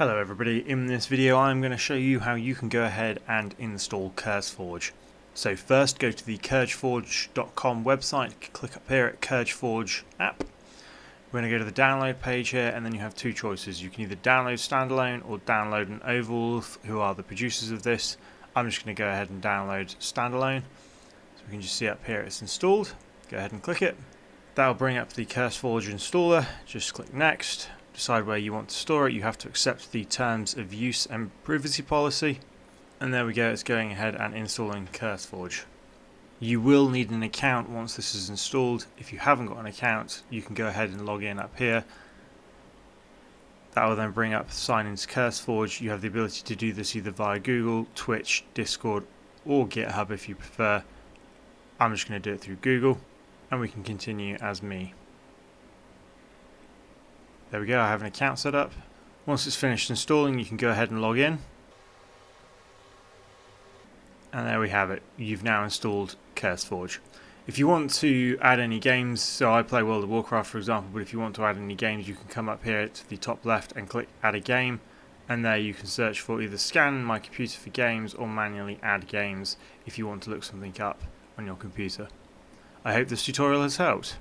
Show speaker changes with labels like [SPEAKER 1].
[SPEAKER 1] Hello everybody, in this video I'm going to show you how you can go ahead and install CurseForge. So first go to the CurseForge.com website, click up here at CurseForge app. We're going to go to the download page here and then you have two choices. You can either download standalone or download an Overwolf, who are the producers of this. I'm just going to go ahead and download standalone. So we can just see up here it's installed. Go ahead and click it. That will bring up the CurseForge installer. Just click next. Decide where you want to store it. You have to accept the terms of use and privacy policy, and there we go, it's going ahead and installing CurseForge. You will need an account once this is installed. If you haven't got an account, you can go ahead and log in up here. That will then bring up sign into CurseForge. You have the ability to do this either via Google, Twitch, Discord or GitHub if you prefer. I'm just going to do it through Google and we can continue as me. There we go, I have an account set up. Once it's finished installing, you can go ahead and log in. And there we have it. You've now installed CurseForge. If you want to add any games, so I play World of Warcraft for example, but if you want to add any games, you can come up here to the top left and click Add a Game. And there you can search for either scan my computer for games or manually add games if you want to look something up on your computer. I hope this tutorial has helped.